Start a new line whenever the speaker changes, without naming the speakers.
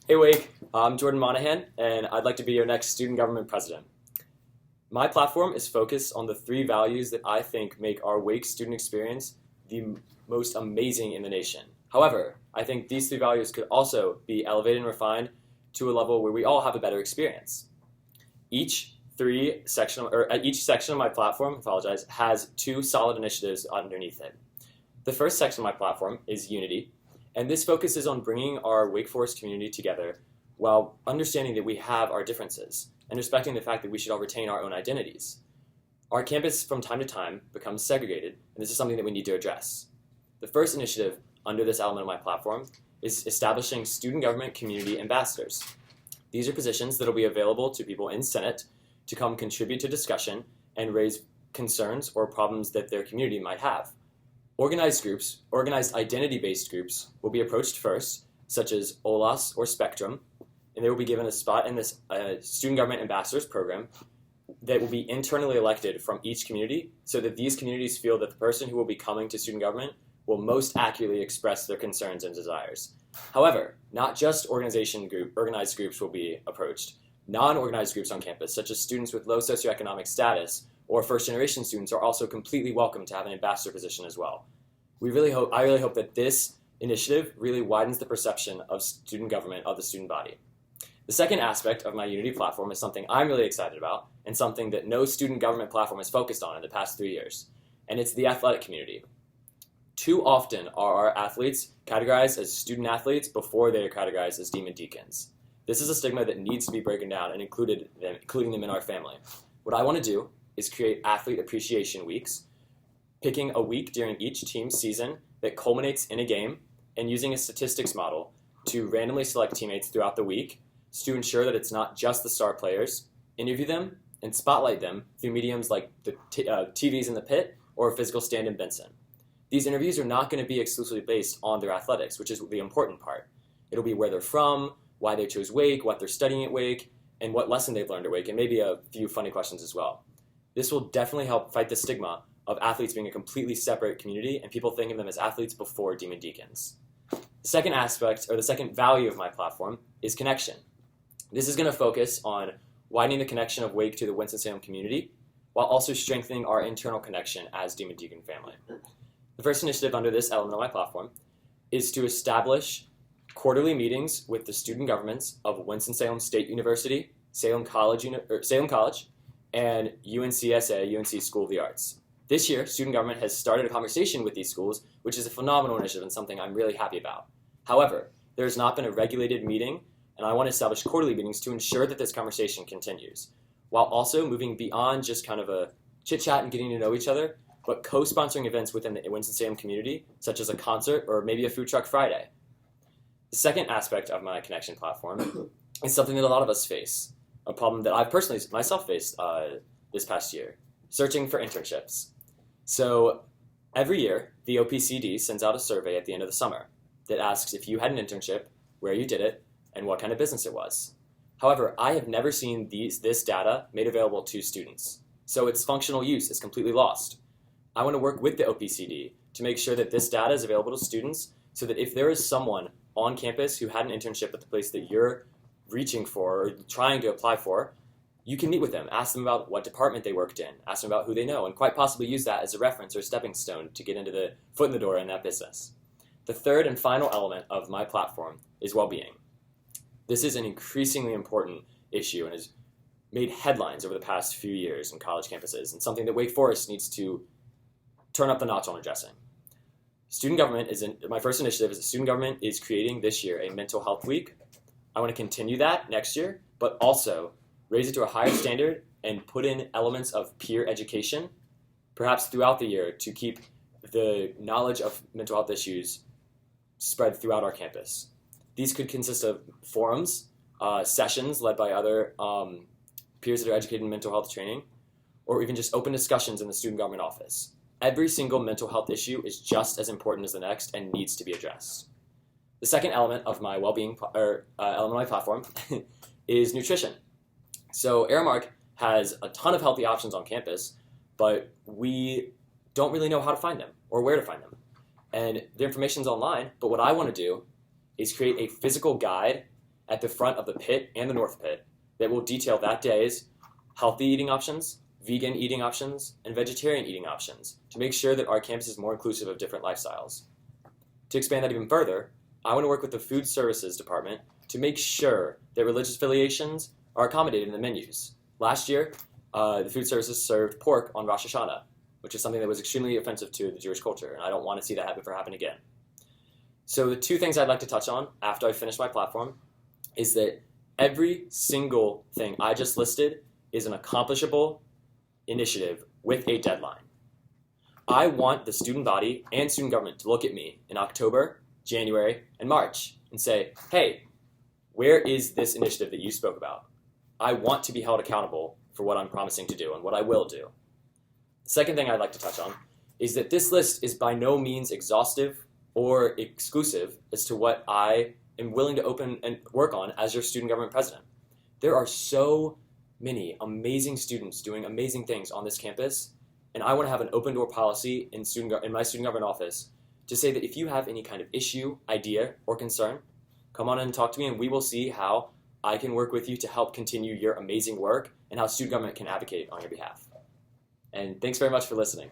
Hey Wake, I'm Jordan Monaghan, and I'd like to be your next student government president. My platform is focused on the three values that I think make our Wake student experience the most amazing in the nation. However, I think these three values could also be elevated and refined to a level where we all have a better experience. Each section of my platform, has two solid initiatives underneath it. The first section of my platform is Unity, and this focuses on bringing our Wake Forest community together while understanding that we have our differences and respecting the fact that we should all retain our own identities. Our campus from time to time becomes segregated, and this is something that we need to address. The first initiative under this element of my platform is establishing student government community ambassadors. These are positions that will be available to people in Senate to come contribute to discussion and raise concerns or problems that their community might have. Organized identity-based groups, will be approached first, such as OLAS or Spectrum, and they will be given a spot in this Student Government Ambassadors program that will be internally elected from each community so that these communities feel that the person who will be coming to student government will most accurately express their concerns and desires. However, not just organized groups will be approached. Non-organized groups on campus, such as students with low socioeconomic status or first-generation students, are also completely welcome to have an ambassador position as well. I really hope that this initiative really widens the perception of student government of the student body. The second aspect of my Unity platform is something I'm really excited about and something that no student government platform has focused on in the past 3 years, and it's the athletic community. Too often are our athletes categorized as student athletes before they are categorized as demon deacons. This is a stigma that needs to be broken down and including them in our family. What I want to do is create athlete appreciation weeks, picking a week during each team's season that culminates in a game, and using a statistics model to randomly select teammates throughout the week to ensure that it's not just the star players, interview them, and spotlight them through mediums like the TVs in the pit or a physical stand in Benson. These interviews are not going to be exclusively based on their athletics, which is the important part. It'll be where they're from, why they chose Wake, what they're studying at Wake, and what lesson they've learned at Wake, and maybe a few funny questions as well. This will definitely help fight the stigma of athletes being a completely separate community and people thinking of them as athletes before demon deacons. The second aspect, or the second value of my platform, is connection. This is going to focus on widening the connection of Wake to the Winston-Salem community while also strengthening our internal connection as demon deacon family. The first initiative under this element of my platform is to establish quarterly meetings with the student governments of Winston-Salem State University, Salem College, and UNCSA, UNC School of the Arts. This year, student government has started a conversation with these schools, which is a phenomenal initiative and something I'm really happy about. However, there has not been a regulated meeting, and I want to establish quarterly meetings to ensure that this conversation continues, while also moving beyond just kind of a chit-chat and getting to know each other, but co-sponsoring events within the Winston-Salem community, such as a concert or maybe a food truck Friday. The second aspect of my connection platform is something that a lot of us face, a problem that I've personally myself faced this past year, searching for internships. So every year, the OPCD sends out a survey at the end of the summer that asks if you had an internship, where you did it, and what kind of business it was. However, I have never seen this data made available to students, so its functional use is completely lost. I want to work with the OPCD to make sure that this data is available to students so that if there is someone on campus who had an internship at the place that you're reaching for or trying to apply for, you can meet with them, ask them about what department they worked in, ask them about who they know, and quite possibly use that as a reference or stepping stone to get into the foot in the door in that business. The third and final element of my platform is well-being. This is an increasingly important issue and has made headlines over the past few years in college campuses, and something that Wake Forest needs to turn up the notch on addressing. My first initiative is student government is creating this year a mental health week. I want to continue that next year, but also raise it to a higher standard and put in elements of peer education, perhaps throughout the year, to keep the knowledge of mental health issues spread throughout our campus. These could consist of forums, sessions led by other peers that are educated in mental health training, or even just open discussions in the student government office. Every single mental health issue is just as important as the next and needs to be addressed. The second element of my well-being element of my platform is nutrition. So Aramark has a ton of healthy options on campus, but we don't really know how to find them or where to find them. And the information's online, but what I want to do is create a physical guide at the front of the pit and the north pit that will detail that day's healthy eating options, vegan eating options, and vegetarian eating options to make sure that our campus is more inclusive of different lifestyles. To expand that even further, I want to work with the food services department to make sure that religious affiliations are accommodated in the menus. Last year, the food services served pork on Rosh Hashanah, which is something that was extremely offensive to the Jewish culture, and I don't want to see that happen again. So the two things I'd like to touch on after I finish my platform is that every single thing I just listed is an accomplishable initiative with a deadline. I want the student body and student government to look at me in October, January, and March and say, hey, where is this initiative that you spoke about? I want to be held accountable for what I'm promising to do and what I will do. The second thing I'd like to touch on is that this list is by no means exhaustive or exclusive as to what I am willing to open and work on as your student government president. There are so many amazing students doing amazing things on this campus, and I want to have an open door policy in my student government office to say that if you have any kind of issue, idea, or concern, come on in and talk to me, and we will see how I can work with you to help continue your amazing work and how student government can advocate on your behalf. And thanks very much for listening.